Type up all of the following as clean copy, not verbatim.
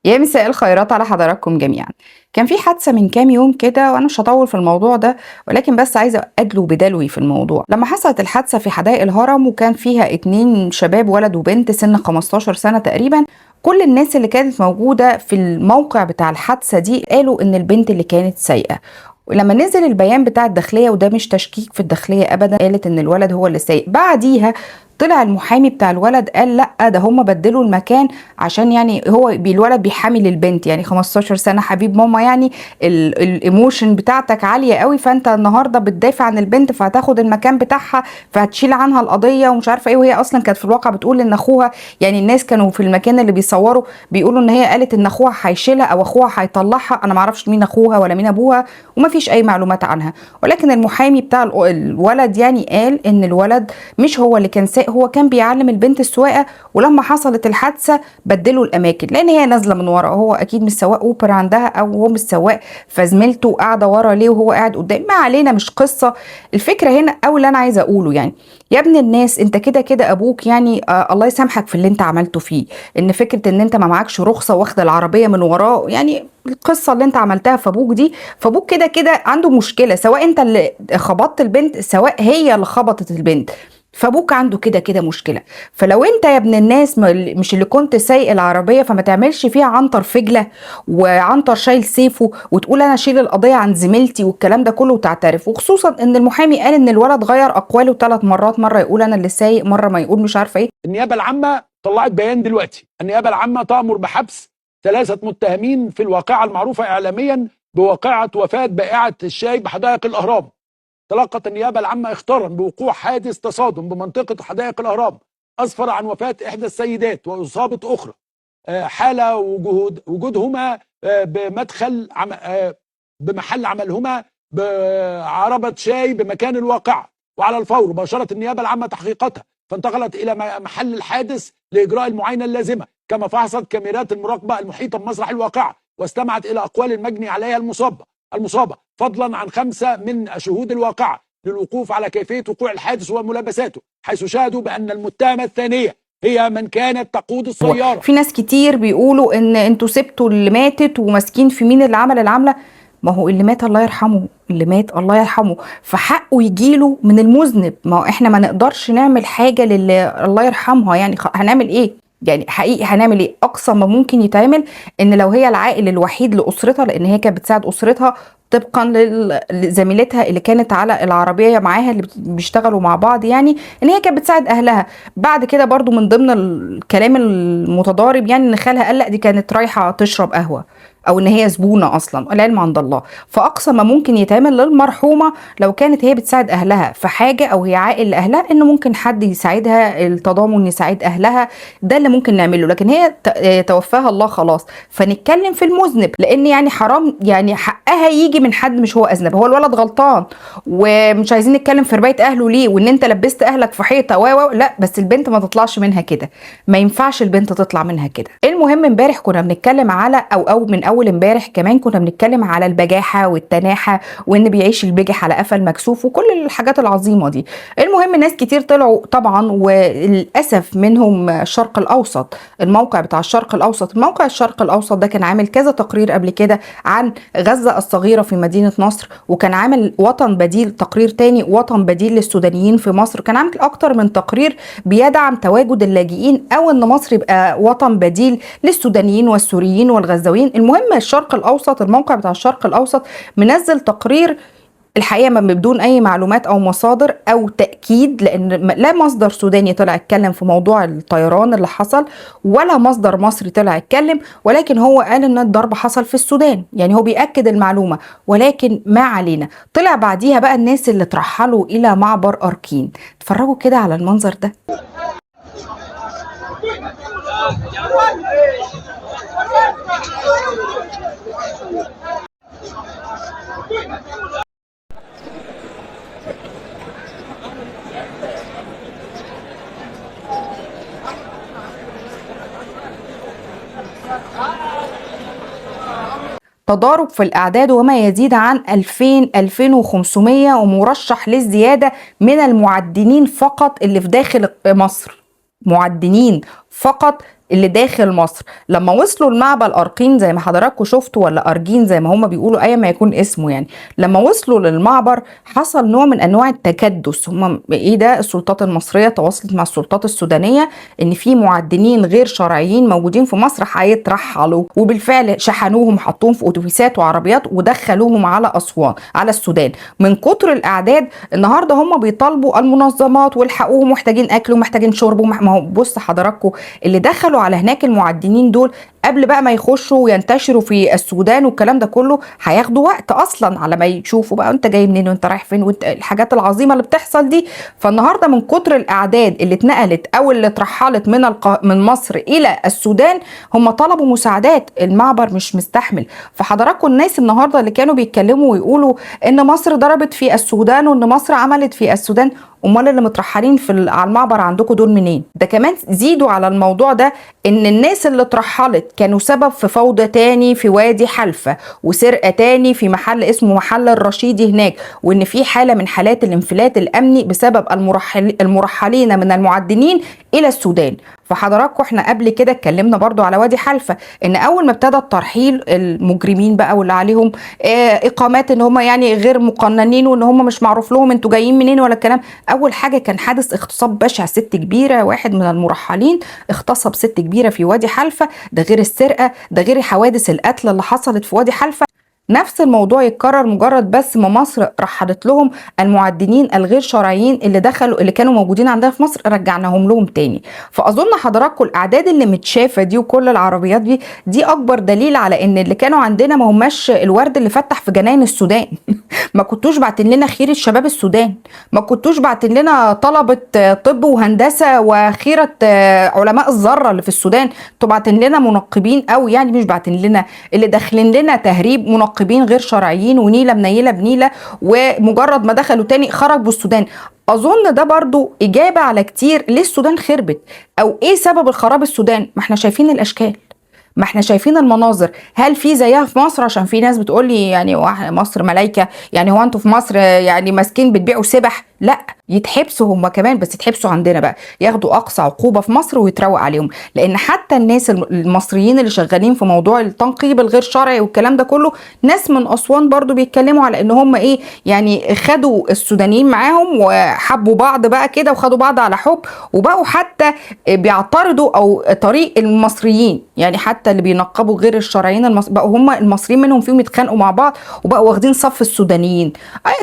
يا مساء الخيرات على حضراتكم جميعا. كان في حادثة من كام يوم كده وأنا مش هطول في الموضوع ده، ولكن بس عايزة أدلو بدلوي في الموضوع. لما حصلت الحادثة في حدائق الهرم وكان فيها اتنين شباب ولد وبنت سن 15 سنة تقريبا، كل الناس اللي كانت موجودة في الموقع بتاع الحادثة دي قالوا إن البنت اللي كانت سايقة. ولما نزل البيان بتاع الداخلية، وده مش تشكيك في الداخلية أبدا، قالت إن الولد هو اللي سايق. بعديها طلع المحامي بتاع الولد قال لا، ده هم بدلوا المكان عشان يعني هو الولد بيحامي للبنت، يعني 15 سنة حبيب ماما، يعني الايموشن بتاعتك عالية قوي، فانت النهاردة بتدافع عن البنت فهتاخد المكان بتاعها فهتشيل عنها القضية ومش عارفة ايه. وهي اصلا كانت في الواقع بتقول ان اخوها، يعني الناس كانوا في المكان اللي بيصوروا بيقولوا ان هي قالت ان اخوها هيشيلها او اخوها هيطلعها. انا معرفش مين اخوها ولا مين ابوها وما فيش اي معلومات عنها. ولكن المحامي بتاع الولد يعني قال ان الولد مش هو اللي كان سايق، هو كان بيعلم البنت السواقه، ولما حصلت الحادثه بدلوا الاماكن لان هي نازله من ورا. هو اكيد مش سواق اوبر عندها، او هو مش سواق، فزميلته قاعده ورا ليه وهو قاعد قدام. ما علينا، مش قصه. الفكره هنا او اللي انا عايزه اقوله يعني، يا ابن الناس انت كده كده ابوك يعني الله يسامحك في اللي انت عملته فيه. ان فكره ان انت ما معكش رخصه واخد العربيه من وراه، يعني القصه اللي انت عملتها في ابوك دي، فابوك كده كده عنده مشكله، سواء انت اللي خبطت البنت سواء هي اللي خبطت البنت، فابوك عنده كده كده مشكله. فلو انت يا ابن الناس مش اللي كنت سايق العربيه، فما تعملش فيها عنتر فجله وعنتر شايل سيفه وتقول انا اشيل القضيه عن زميلتي والكلام ده كله وتعترف. وخصوصا ان المحامي قال ان الولد غير اقواله 3 مرات، مره يقول انا اللي سايق، مره ما يقول مش عارفه ايه. النيابه العامه طلعت بيان دلوقتي، النيابه العامه تأمر بحبس 3 متهمين في الواقعه المعروفه اعلاميا بواقعه وفاه بائعه الشاي بحدائق الاهرام. تلقت النيابه العامه اخطارا بوقوع حادث تصادم بمنطقه حدائق الاهرام اسفر عن وفاه احدى السيدات واصابه اخرى، حال وجودهما بمحل عملهما بعربة شاي بمكان الواقعة. وعلى الفور باشرت النيابة العامة تحقيقاتها، فانتقلت إلى محل الحادث لإجراء المعاينة اللازمة، كما فحصت كاميرات المراقبة المحيطة بمسرح الواقعة واستمعت إلى أقوال المجني عليها المصابة فضلا عن 5 من شهود الواقعة للوقوف على كيفية وقوع الحادث وملابساته، حيث شاهدوا بأن المتهمة الثانية هي من كانت تقود السيارة. في ناس كتير بيقولوا ان انتوا سبتوا اللي ماتت وماسكين في مين اللي عمل العمله. ما هو اللي مات الله يرحمه، اللي مات الله يرحمه، فحقه يجيله من المذنب. ما هو احنا ما نقدرش نعمل حاجه للي الله يرحمها، يعني هنعمل ايه؟ يعني حقيقي هنعمل ايه؟ اقصى ما ممكن يتعمل ان لو هي العائل الوحيد لاسرتها، لان هي كانت بتساعد اسرتها طبقا لزميلتها اللي كانت على العربيه معاها اللي بيشتغلوا مع بعض، يعني ان هي كانت بتساعد اهلها. بعد كده برضو من ضمن الكلام المتضارب يعني ان خالها قال لا دي كانت رايحه تشرب قهوه، او ان هي زبونه اصلا، العلم عند الله. فاقصى ما ممكن يتعمل للمرحومه لو كانت هي بتساعد اهلها في حاجه او هي عائل لاهلها، انه ممكن حد يساعدها، التضامن يساعد اهلها، ده اللي ممكن نعمله. لكن هي توفاها الله خلاص، فنتكلم في المذنب، لان يعني حرام يعني حقها يجي من حد مش هو اذنب. هو الولد غلطان ومش عايزين نتكلم في ربايه اهله ليه وان انت لبست اهلك في حيطه لا، بس البنت ما تطلعش منها كده، ما ينفعش البنت تطلع منها كده. المهم امبارح كنا بنتكلم على او من اول امبارح كمان كنا بنتكلم على البجاحه والتناحه، وان بيعيش البجح على قفا المكسوف وكل الحاجات العظيمه دي. المهم ناس كتير طلعوا طبعا، وللاسف منهم الشرق الاوسط، الموقع بتاع الشرق الاوسط. الموقع الشرق الاوسط ده كان عامل كذا تقرير قبل كده عن غزه الصغيره في مدينه نصر، وكان عامل وطن بديل، تقرير تاني وطن بديل للسودانيين في مصر. كان عامل اكتر من تقرير بيدعم تواجد اللاجئين او ان مصر يبقى وطن بديل للسودانيين والسوريين والغزاويين. المهم الشرق الاوسط، الموقع بتاع الشرق الاوسط منزل تقرير الحقيقه ما بدون اي معلومات او مصادر او تاكيد، لان لا مصدر سوداني طلع اتكلم في موضوع الطيران اللي حصل، ولا مصدر مصري طلع اتكلم، ولكن هو قال ان الضرب حصل في السودان، يعني هو بياكد المعلومه. ولكن ما علينا، طلع بعديها بقى الناس اللي ترحلوا الى معبر اركين. اتفرجوا كده على المنظر ده. تضارب في الأعداد وما يزيد عن 2500 ومرشح للزيادة من المعدنين فقط اللي في داخل مصر، معدنين فقط اللي داخل مصر لما وصلوا المعبر أرقين زي ما حضراتكم شفتوا، ولا أرجين زي ما هم بيقولوا أي ما يكون اسمه يعني، لما وصلوا للمعبر حصل نوع من أنواع التكدس. هم إيه ده؟ السلطات المصرية تواصلت مع السلطات السودانية إن في معدنين غير شرعيين موجودين في مصر هيترحلوا، وبالفعل شحنوهم، حطوهم في أتوبيسات وعربيات ودخلوهم على أسوان، على السودان. من كتر الأعداد النهارده هم بيطالبوا المنظمات والحقوهم، محتاجين أكل ومحتاجين شرب. ما هو بص حضراتكم، اللي دخلوا على هناك المعدنين دول قبل بقى ما يخشوا وينتشروا في السودان والكلام ده كله هياخدوا وقت اصلا على ما يشوفوا بقى انت جاي منين وانت رايح فين وانت الحاجات العظيمه اللي بتحصل دي. فالنهارده من كتر الاعداد اللي اتنقلت او اللي اترحلت من مصر الى السودان، هم طلبوا مساعدات، المعبر مش مستحمل. فحضراتكم الناس النهارده اللي كانوا بيتكلموا ويقولوا ان مصر ضربت في السودان وان مصر عملت في السودان، امال اللي مترحلين على المعبر عندكم دول منين؟ ده كمان زيدوا على الموضوع ده ان الناس اللي اترحلت كانوا سبب في فوضى تاني في وادي حلفة، وسرقة تاني في محل اسمه محل الرشيدي هناك، وان في حالة من حالات الانفلات الامني بسبب المرحلين من المعدنين الى السودان. فحضراتكم احنا قبل كده اتكلمنا برضو على وادي حلفة، ان اول ما ابتدى الترحيل المجرمين بقى واللي عليهم اقامات ان هم يعني غير مقننين وان هم مش معروف لهم انتوا جايين منين ولا الكلام، اول حاجة كان حادث اغتصاب بشع ست كبيرة، واحد من المرحلين اغتصب ست كبيرة في وادي حلفة، ده غير السرقة، ده غير حوادث القتل اللي حصلت في وادي حلفة. نفس الموضوع يتكرر مجرد بس ما مصر رحلت لهم المعدنين الغير شرعيين اللي دخلوا اللي كانوا موجودين عندنا في مصر، رجعناهم لهم تاني. فاظن حضراتكم الاعداد اللي متشافه دي وكل العربيات دي اكبر دليل على ان اللي كانوا عندنا ما هماش الورد اللي فتح في جناين السودان. ما كنتوش بعتين لنا خير الشباب السودان، ما كنتوش بعتين لنا طلبة طب وهندسة وخيرة علماء الذرة اللي في السودان، انتوا بعتين لنا منقبين قوي، يعني مش بعتين لنا اللي داخلين لنا تهريب، منقبين غير شرعيين ونيلة منيلة بنيلة، ومجرد ما دخلوا تاني خرجوا السودان. اظن ده برضو اجابة على كتير ليه السودان خربت، او ايه سبب الخراب السودان. ما احنا شايفين الاشكال، ما احنا شايفين المناظر. هل في زيها في مصر؟ عشان في ناس بتقول لي يعني مصر ملايكه، يعني هو انتوا في مصر يعني ماسكين بتبيعوا سبح؟ لا، يتحبسوا هم كمان، بس يتحبسوا عندنا بقى، ياخدوا اقصى عقوبه في مصر ويتروق عليهم. لان حتى الناس المصريين اللي شغالين في موضوع التنقيب الغير شرعي والكلام ده كله، ناس من اسوان برضو بيتكلموا على ان هم ايه، يعني خدوا السودانيين معاهم وحبوا بعض بقى كده وخدوا بعض على حب، وبقوا حتى بيعترضوا او طريق المصريين، يعني حتى اللي بينقبوا غير الشرعيين بقوا هم المصريين منهم فيهم يتخانقوا مع بعض وبقوا واخدين صف السودانيين.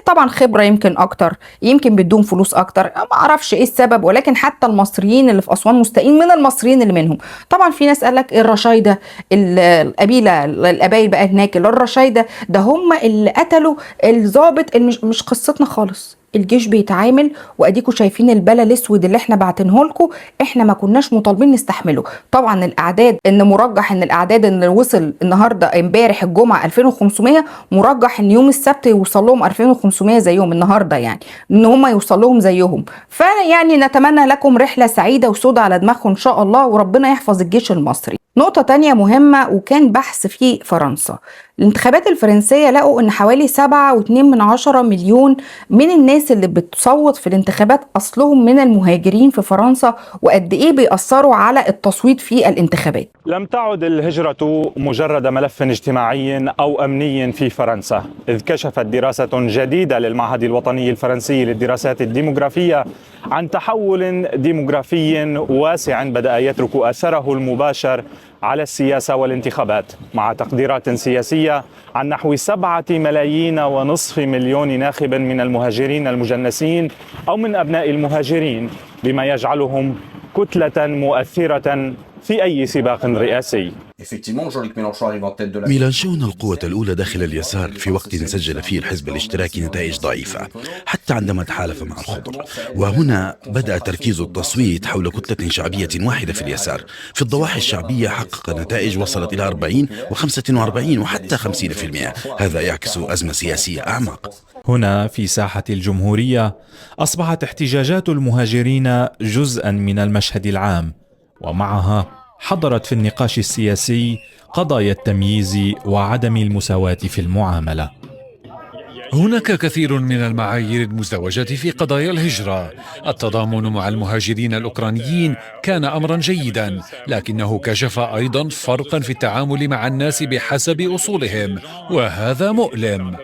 طبعا خبره يمكن اكتر، يمكن بدون فلوس اكتر، ما اعرفش ايه السبب، ولكن حتى المصريين اللي في اسوان مستائين من المصريين اللي منهم. طبعا في ناس قال لك الرشايده، القبيله القبايل بقى هناك الرشايده ده هم اللي قتلوا الضابط. مش قصتنا خالص، الجيش بيتعامل، واديكوا شايفين البلا الاسود اللي احنا باعتينه لكم، احنا ما كناش مطالبين نستحمله. طبعا الاعداد ان مرجح ان الاعداد اللي وصل النهارده امبارح الجمعه 2500، مرجح ان يوم السبت يوصل لهم 2500 زيهم النهارده، يعني ان هم يوصل لهم زيهم. فيعني نتمنى لكم رحله سعيده وسودة على دماغكم ان شاء الله، وربنا يحفظ الجيش المصري. نقطة تانية مهمة وكان بحث في فرنسا، الانتخابات الفرنسية لقوا ان حوالي 7.2 مليون من الناس اللي بتصوت في الانتخابات اصلهم من المهاجرين في فرنسا، وقد ايه بيأثروا على التصويت في الانتخابات. لم تعد الهجرة مجرد ملف اجتماعي أو أمني في فرنسا، إذ كشفت دراسة جديدة للمعهد الوطني الفرنسي للدراسات الديموغرافية عن تحول ديموغرافي واسع بدأ يترك أثره المباشر على السياسة والانتخابات، مع تقديرات سياسية عن نحو 7.5 مليون ناخب من المهاجرين المجنسين أو من أبناء المهاجرين، بما يجعلهم كتلة مؤثرة في أي سباق رئاسي. ميلانشون القوة الأولى داخل اليسار في وقت سجل فيه الحزب الاشتراكي نتائج ضعيفة حتى عندما تحالف مع الخضر، وهنا بدأ تركيز التصويت حول كتلة شعبية واحدة في اليسار. في الضواحي الشعبية حقق نتائج وصلت إلى 40 و45 وحتى 50%. هذا يعكس أزمة سياسية أعمق. هنا في ساحة الجمهورية أصبحت احتجاجات المهاجرين جزءا من المشهد العام، ومعها حضرت في النقاش السياسي قضايا التمييز وعدم المساواة في المعاملة. هناك كثير من المعايير المزدوجة في قضايا الهجرة. التضامن مع المهاجرين الأوكرانيين كان أمرا جيدا، لكنه كشف أيضا فرقا في التعامل مع الناس بحسب أصولهم، وهذا مؤلم.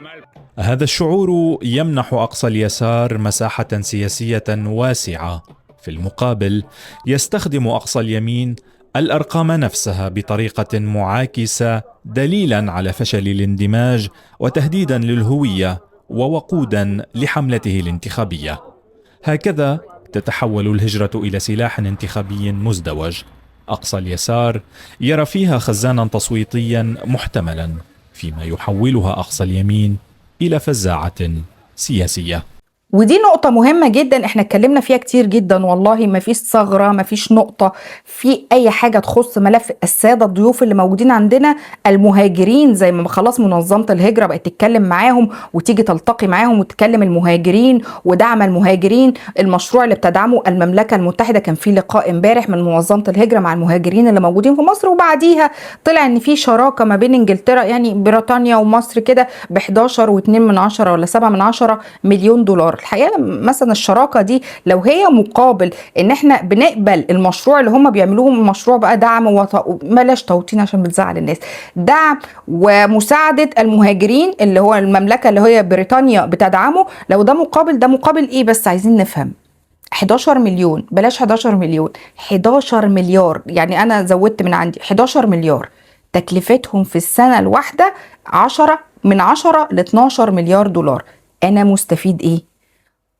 هذا الشعور يمنح أقصى اليسار مساحة سياسية واسعة. في المقابل يستخدم أقصى اليمين الأرقام نفسها بطريقة معاكسة دليلا على فشل الاندماج وتهديدا للهوية ووقودا لحملته الانتخابية. هكذا تتحول الهجرة إلى سلاح انتخابي مزدوج. أقصى اليسار يرى فيها خزانا تصويتيا محتملا، فيما يحولها أقصى اليمين إلى فزاعة سياسية. ودي نقطة مهمة جدا احنا اتكلمنا فيها كتير جدا، والله ما فيش ثغرة، ما فيش نقطة في اي حاجة تخص ملف السادة الضيوف اللي موجودين عندنا المهاجرين. زي ما خلاص منظمة الهجرة بقت تتكلم معاهم وتيجي تلتقي معاهم وتكلم المهاجرين ودعم المهاجرين. المشروع اللي بتدعمه المملكة المتحدة، كان في لقاء امبارح من منظمة الهجرة مع المهاجرين اللي موجودين في مصر، وبعديها طلع ان في شراكة ما بين انجلترا يعني بريطانيا ومصر كده ب 11.2 ولا 7 مليون دولار. الحقيقة مثلا الشراكة دي لو هي مقابل ان احنا بنقبل المشروع اللي هم بيعملوه، مشروع بقى دعم بلاش توطين عشان بتزعل الناس، دعم ومساعدة المهاجرين اللي هو المملكة اللي هي بريطانيا بتدعمه، لو ده مقابل ده مقابل ايه؟ بس عايزين نفهم. 11 مليون، بلاش 11 مليون، 11 مليار، يعني انا زودت من عندي 11 مليار تكلفتهم في السنة الواحدة 10 ل 12 مليار دولار. انا مستفيد ايه؟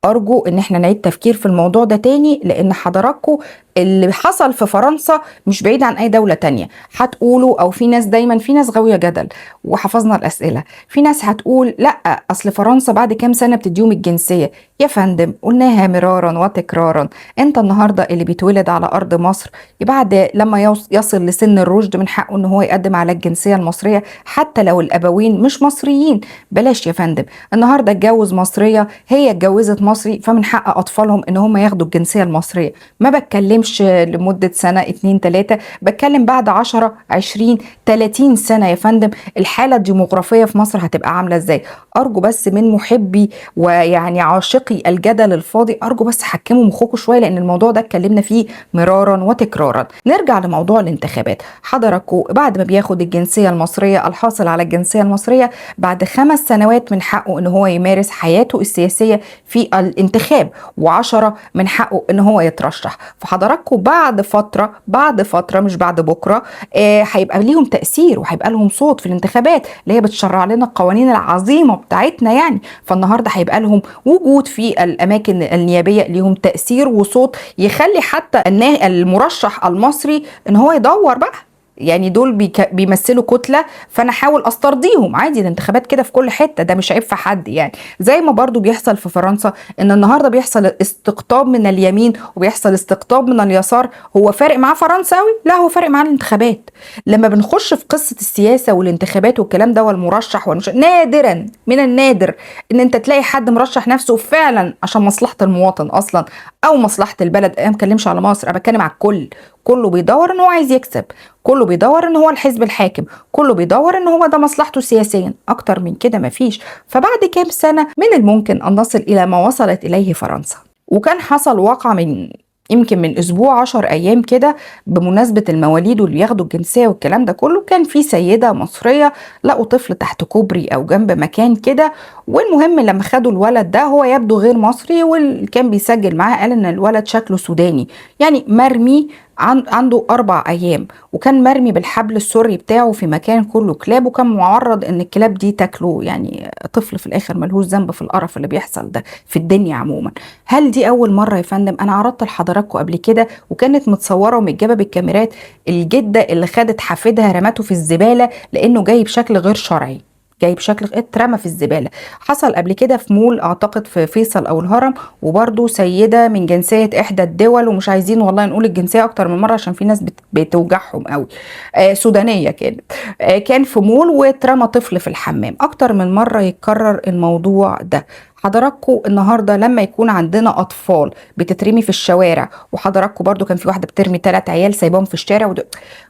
أرجو إن احنا نعيد تفكير في الموضوع ده تاني، لأن حضراتكم اللي حصل في فرنسا مش بعيد عن أي دولة تانية. هتقولوا أو في ناس دايما، في ناس غاوية جدل وحفظنا الأسئلة، في ناس هتقول لأ أصل فرنسا بعد كام سنة بتديهم الجنسية. يا فندم قلناها مرارا وتكرارا، أنت النهاردة اللي بيتولد على أرض مصر بعد لما يصل لسن الرشد من حقه إن هو يقدم على الجنسية المصرية حتى لو الأبوين مش مصريين. بلاش يا فندم، النهاردة اتجوز مصرية، هي اتجوزت مصري، فمن حق أطفالهم إن هم ياخدوا الجنسية المصرية. ما بتكلمش لمدة سنة 2 3، بتكلم بعد 10 20 30 سنة يا فندم الحالة الديموغرافية في مصر هتبقى عاملة ازاي. أرجو بس من محبي ويعني عاشقي الجدل الفاضي، أرجو بس حكموا مخكم شوية، لأن الموضوع ده اتكلمنا فيه مرارا وتكرارا. نرجع لموضوع الانتخابات. حضراتكم بعد ما بياخد الجنسية المصرية، الحاصل على الجنسية المصرية بعد 5 سنوات من حقه إن هو يمارس حياته السياسية في الانتخاب، و10 من حقه إن هو يترشح. فحضراتكم بعد فترة مش بعد بكرة هيبقى ليهم تأثير وهيبقى لهم صوت في الانتخابات اللي هي بتشرع لنا القوانين العظيمة بتاعتنا يعني. فالنهاردة هيبقى لهم وجود في الأماكن النيابية، ليهم تأثير وصوت يخلي حتى المرشح المصري إن هو يدور بقى، يعني دول بيمثلوا كتلة، فانا احاول استرضيهم عادي. الانتخابات كده في كل حتة، ده مش عيب في حد يعني. زي ما برضو بيحصل في فرنسا ان النهاردة بيحصل استقطاب من اليمين وبيحصل استقطاب من اليسار. هو فارق مع فرنسا قوي؟ لا، هو فارق مع الانتخابات. لما بنخش في قصة السياسة والانتخابات والكلام ده والمرشح نادرا من النادر ان انت تلاقي حد مرشح نفسه فعلا عشان مصلحة المواطن اصلا او مصلحة البلد. انا ما بتكلمش على مصر، انا بتكلم على الكل. كله بيدور ان هو عايز يكسب، كله بيدور ان هو الحزب الحاكم، كله بيدور ان هو ده مصلحته سياسيا. اكتر من كده مفيش. فبعد كام سنة من الممكن ان نصل الى ما وصلت اليه فرنسا. وكان حصل واقع يمكن من اسبوع 10 ايام كده بمناسبة المواليد واللي بياخدوا الجنسية والكلام ده كله. كان في سيدة مصرية لقوا طفل تحت كوبري او جنب مكان كده، والمهم لما خدوا الولد ده، هو يبدو غير مصري، واللي كان بيسجل معاه قال ان الولد شكله سوداني، يعني مرمي عنده 4 أيام، وكان مرمي بالحبل السري بتاعه في مكان كله كلاب، وكان معرض ان الكلاب دي تاكله. يعني طفل في الاخر ملهوش ذنب في القرف اللي بيحصل ده في الدنيا عموما. هل دي اول مرة يا فندم؟ انا عرضت لحضراتكم قبل كده وكانت متصورة ومتجابة بالكاميرات، الجدة اللي خدت حفيدها رمته في الزبالة لانه جاي بشكل غير شرعي، جاي بشكل اترمى في الزبالة. حصل قبل كده في مول اعتقد في فيصل او الهرم، وبرضو سيدة من جنسية احدى الدول، ومش عايزين والله نقول الجنسية اكتر من مرة عشان في ناس بتوجعهم قوي، سودانية كانت، كان في مول واترمى طفل في الحمام. اكتر من مرة يتكرر الموضوع ده. حضراتكم النهارده لما يكون عندنا اطفال بتترمي في الشوارع، وحضراتكم برضو كان في واحده بترمي 3 عيال سايباهم في الشارع،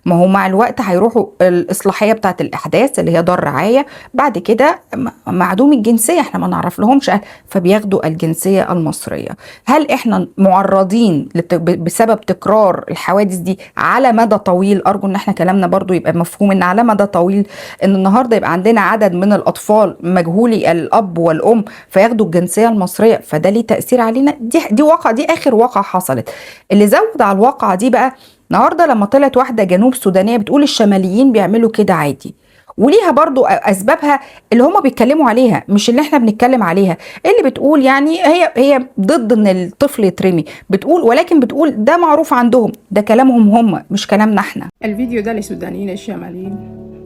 ما هو مع الوقت هيروحوا الاصلاحيه بتاعه الاحداث اللي هي دار رعايه، بعد كده معدوم الجنسيه احنا ما نعرف لهمش فبياخدوا الجنسيه المصريه. هل احنا معرضين بسبب تكرار الحوادث دي على مدى طويل؟ ارجو ان احنا كلامنا برضو يبقى مفهوم ان على مدى طويل ان النهارده يبقى عندنا عدد من الاطفال مجهولي الاب والام فياخدوا الجنسيه المصريه، فده ليه تاثير علينا؟ دي واقع، دي اخر واقعه حصلت. اللي زود على الواقعه دي بقى النهارده لما طلعت واحده جنوب سودانيه بتقول الشماليين بيعملوا كده عادي، وليها برضو اسبابها اللي هما بيتكلموا عليها مش اللي احنا بنتكلم عليها. اللي بتقول يعني هي ضد ان الطفل يترمي، بتقول ولكن بتقول ده معروف عندهم، ده كلامهم هم مش كلامنا احنا. الفيديو ده للسودانيين الشماليين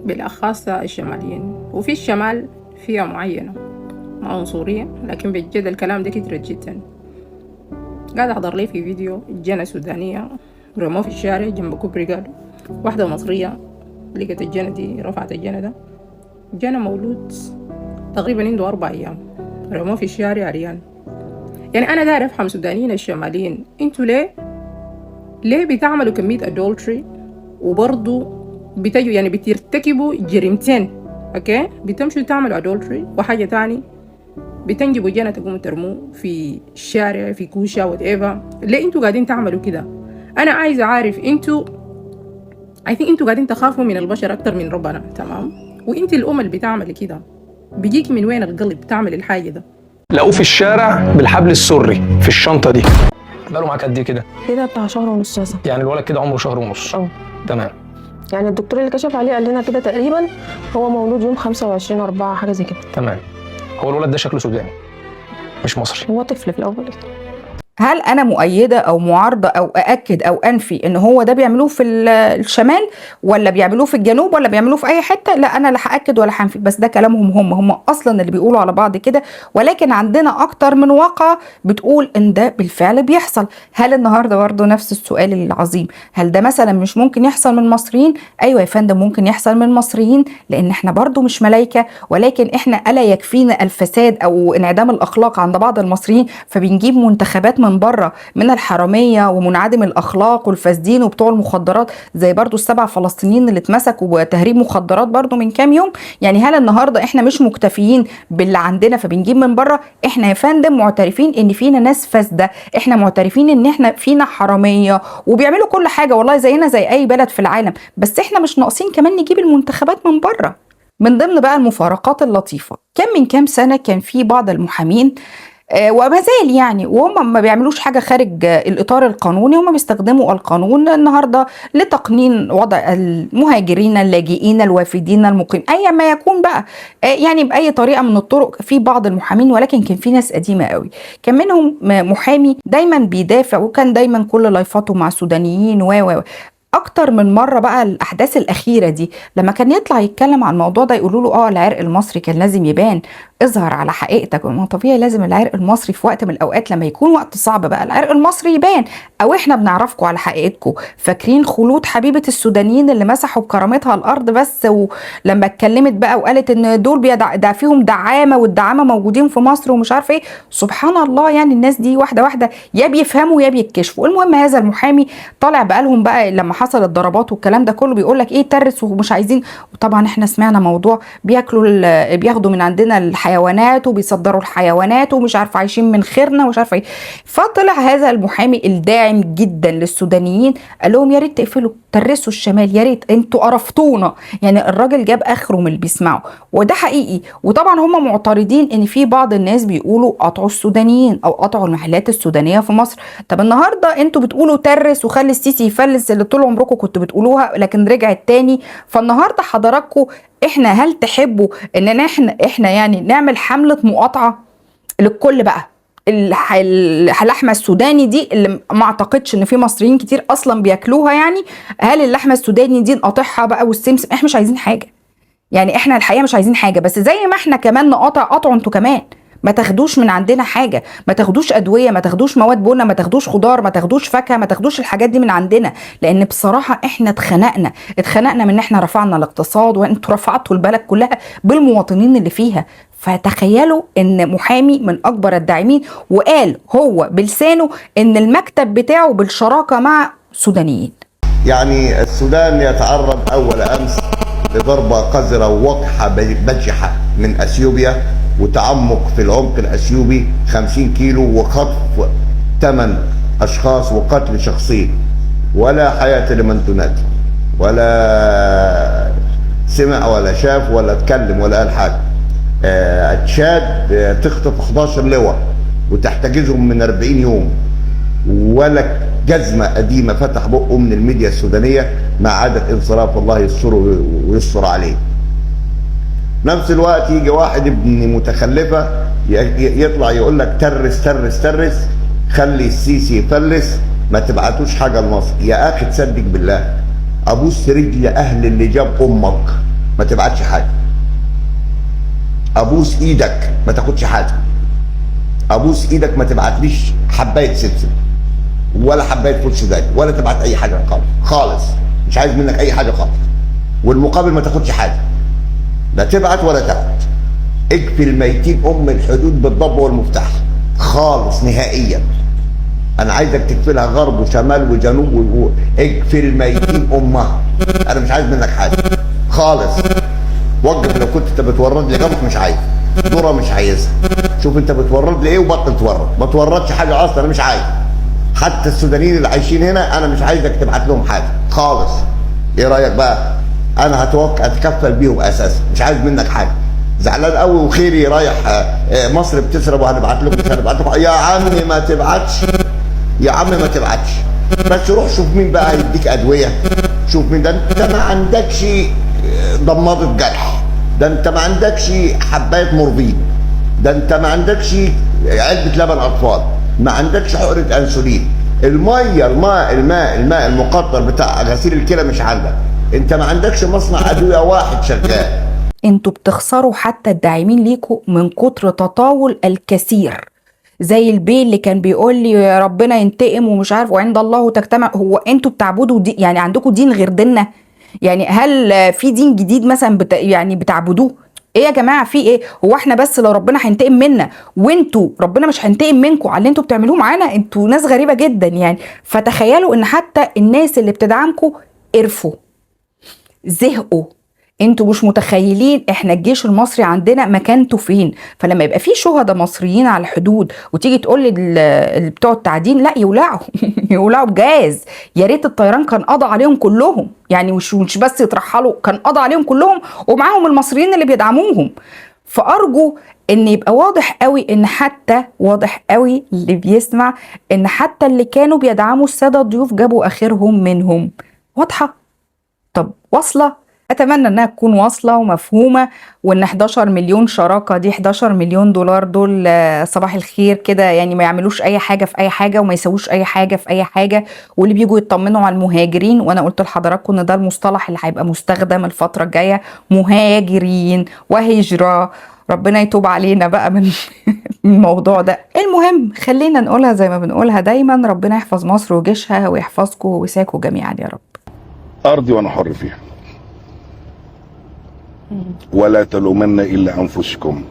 بالاخص الشماليين، وفي الشمال فئة معينة مع عنصرية، لكن بجد الكلام ده كتير جدا. قاعد احضر لي في فيديو جنة سودانية رموه في الشارع جنب كوبري، قالوا واحدة مصرية لقت الجنة دي، رفعت الجنة ده، جنة مولود تقريبا عنده 4 أيام، رموه في الشارع عريان. يعني أنا داير أفهم سودانيين الشماليين، انتوا ليه بتعملوا كمية adultery وبرضو بتجوا يعني بترتكبوا جريمتين؟ اوكي، بتمشوا تعملوا adultery وحاجة تاني بتنجبوا جنة تقوموا ترموه في الشارع في كوشة whatever. ليه انتوا قاعدين تعملوا كده؟ أنا عايزة أعرف انتوا انتوا قاعدين تخافوا من البشر أكتر من ربنا، تمام؟ وانت الأم اللي بتعمل كده بيجيك من وين القلب تعمل الحاجة ده؟ لقوه في الشارع بالحبل السري في الشنطة دي. بقاله معاك قد ايه كده؟ كده بتاع شهر ونص مثلا. يعني الولد كده عمره شهر ونص. تمام. يعني الدكتور اللي كشف عليه قال لنا كده تقريبا هو مولود يوم 25/4 حاجة زي كده. تمام. هو الولد ده شكله سوداني مش مصري؟ هو طفل في الأول. هل انا مؤيده او معارضه او ااكد او انفي ان هو ده بيعملوه في الشمال ولا بيعملوه في الجنوب ولا بيعملوه في اي حته؟ لا انا لا هاكد ولا هنفي، بس ده كلامهم هم اصلا اللي بيقولوا على بعض كده. ولكن عندنا اكتر من واقعه بتقول ان ده بالفعل بيحصل. هل النهارده برضه نفس السؤال العظيم، هل ده مثلا مش ممكن يحصل من المصريين؟ ايوه يا فندم ممكن يحصل من المصريين، لان احنا برضه مش ملايكه، ولكن احنا الا يكفينا الفساد او انعدام الاخلاق عند بعض المصريين فبنجيب منتخبات من بره من الحراميه ومنعدم الاخلاق والفاسدين وبتوع المخدرات، زي برضو ال7 فلسطينيين اللي اتمسكوا بتهريب مخدرات برضو من كام يوم. يعني هل النهارده احنا مش مكتفيين باللي عندنا فبنجيب من بره؟ احنا يا فندم معترفين ان فينا ناس فاسده، احنا معترفين ان احنا فينا حراميه وبيعملوا كل حاجه والله زينا زي اي بلد في العالم، بس احنا مش ناقصين كمان نجيب المنتخبات من بره. من ضمن بقى المفارقات اللطيفه، من كام سنه كان في بعض المحامين وما زال يعني وهم ما بيعملوش حاجه خارج الاطار القانوني، هم بيستخدموا القانون النهارده لتقنين وضع المهاجرين اللاجئين الوافدين المقيم ايا ما يكون بقى، يعني باي طريقه من الطرق في بعض المحامين. ولكن كان في ناس قديمه قوي، كان منهم محامي دايما بيدافع وكان دايما كل لايفاته مع سودانيين اكتر من مره. بقى الاحداث الاخيره دي لما كان يطلع يتكلم عن الموضوع ده يقولوا له العرق المصري كان لازم يبان، اظهر على حقيقتك. ما طبيعي لازم العرق المصري في وقت من الاوقات لما يكون وقت صعب بقى العرق المصري يبان، او احنا بنعرفكم على حقيقتكم. فاكرين خلود حبيبه السودانيين اللي مسحوا بكرامتها الارض بس، ولما اتكلمت بقى وقالت ان دول ده فيهم دعامه والدعامه موجودين في مصر ومش عارفه ايه، سبحان الله. يعني الناس دي واحده واحده يا بيفهموا يا بيتكشفوا. المهم هذا المحامي طالع بقى لهم بقى لما حصل الضربات والكلام ده كله بيقول لك ترس ومش عايزين. وطبعا احنا سمعنا موضوع بياخدوا من عندنا الحيوانات وبيصدروا الحيوانات ومش عارفه عايشين من خيرنا ومش عارفه ايه. فطلع هذا المحامي الداعم جدا للسودانيين قال لهم يا ريت تقفلوا ترسوا الشمال، يا ريت انتوا قرفتونا. يعني الراجل جاب اخره من اللي بيسمعوا، وده حقيقي. وطبعا هم معترضين ان في بعض الناس بيقولوا قطعوا السودانيين او قطعوا المحلات السودانيه في مصر. طب النهارده انتوا بتقولوا ترس وخلي السيسي يفلس اللي طول عمركم كنتوا بتقولوها لكن رجعت تاني. فالنهارده حضراتكم احنا هل تحبوا ان احنا يعني نعمل حمله مقاطعه للكل بقى اللحمه السوداني دي اللي ما اعتقدش ان في مصريين كتير اصلا بياكلوها؟ يعني هل اللحمه السوداني دي نقاطعها بقى والسمسم؟ احنا مش عايزين حاجه، يعني احنا الحقيقه مش عايزين حاجه، بس زي ما احنا كمان نقاطعوا انتوا كمان. ما تاخدوش من عندنا حاجة، ما تاخدوش أدوية، ما تاخدوش مواد بنا، ما تاخدوش خضار، ما تاخدوش فاكهة، ما تاخدوش الحاجات دي من عندنا. لأن بصراحة احنا اتخنقنا من احنا رفعنا الاقتصاد، وانتوا رفعتوا البلد كلها بالمواطنين اللي فيها. فتخيلوا ان محامي من اكبر الداعمين وقال هو بلسانه ان المكتب بتاعه بالشراكة مع سودانيين. يعني السودان يتعرض أول أمس لضربة قذرة ووقحة بجحة من أثيوبيا، وتعمق في العمق الأثيوبي 50 كيلو، وخطف 8 أشخاص وقتل شخصين، ولا حياة لمن تنادي، ولا سمع ولا شاف ولا اتكلم ولا قال حاجة. تشاد تخطف 11 لواء وتحتجزهم من 40 يوم، ولا جزمة قديمة فتح بقه من الميديا السودانية ما عدا الانصراف، الله يستره ويستر عليه. نفس الوقت يجي واحد ابن متخلفة يطلع يقول لك ترس خلي السيسي يفلس، ما تبعتوش حاجة لمصر. يا أخي تصدق بالله، أبوس رجل أهل اللي جاب أمك ما تبعتش حاجة. أبوس إيدك ما تاخدش حاجة. أبوس إيدك ما تبعتليش حباية سلسل ولا حبايه فول سوداني، ولا تبعت اي حاجه خالص. مش عايز منك اي حاجه خالص، والمقابل ما تاخدش حاجه، لا تبعت ولا تاخد. اكفي الميتين الحدود بالضبه والمفتاح خالص نهائيا. انا عايزك تكفلها غرب وشمال وجنوب، اكفي الميتين امها. انا مش عايز منك حاجه خالص. وقف. لو كنت انت بتورد لي غلط مش عايز، ذره مش عايزها. شوف انت بتورد لي ايه وبطل تورد، ما توردش حاجه اصلا، انا مش عايز. حتى السودانيين اللي عايشين هنا انا مش عايزك تبعت لهم حاجه خالص. ايه رايك بقى؟ انا اتكفل بيهم اساسا، مش عايز منك حاجه. زعلان قوي وخيري رايح مصر بتسرب وهنبعت لكم، مش هنبعت لكم. يا عمي ما تبعتش، يا عم ما تبعتش، بس روح شوف مين بقى هيديك ادويه. شوف مين ده. انت ما عندكش ضماده جرح، ده انت ما عندكش حبايه مورفين، ده انت ما عندكش علبه لبن اطفال، ما عندكش حقنه انسولين. الماء المقطر بتاع غسيل الكلى مش عندك. انت ما عندكش مصنع ادويه واحد شغال. انتوا بتخسروا حتى الداعمين ليكوا من كتر تطاول الكثير. زي البيه اللي كان بيقول لي يا ربنا ينتقم ومش عارف وعند الله تجتمع. هو انتوا بتعبدوا دي يعني عندكم دين غير ديننا؟ يعني هل في دين جديد مثلا يعني بتعبدوه؟ ايه يا جماعه في ايه؟ هو احنا بس لو ربنا هينتقم منا وانتوا ربنا مش هينتقم منكم على اللي انتوا بتعملوه معانا؟ انتوا ناس غريبه جدا يعني. فتخيلوا ان حتى الناس اللي بتدعمكم قرفوا، زهقوا. انتوا مش متخيلين احنا الجيش المصري عندنا مكانته فين. فلما يبقى في شهداء مصريين على الحدود وتيجي تقول لي بتوع التعدين لا يولعوا يولعوا بجاز. يا ريت الطيران كان قضى عليهم كلهم، يعني مش بس يترحلوا، كان قضى عليهم كلهم ومعاهم المصريين اللي بيدعموهم. فارجو ان يبقى واضح قوي اللي بيسمع ان حتى اللي كانوا بيدعموا الساده الضيوف جابوا اخرهم منهم. واضحه؟ طب واصله؟ اتمنى انها تكون واصله ومفهومه، وان 11 مليون شراكه دي 11 مليون دولار دول صباح الخير كده، يعني ما يعملوش اي حاجه في اي حاجه وما يسووش اي حاجه في اي حاجه. واللي بيجوا يطمنوا على المهاجرين، وانا قلت لحضراتكم ان ده المصطلح اللي هيبقى مستخدم الفتره الجايه، مهاجرين وهجره. ربنا يتوب علينا بقى من الموضوع ده. المهم خلينا نقولها زي ما بنقولها دايما، ربنا يحفظ مصر وجيشها ويحفظكم ويساكم جميعا يا رب. أرضي وأنا حر فيها، ولا تلومن إلا أنفسكم.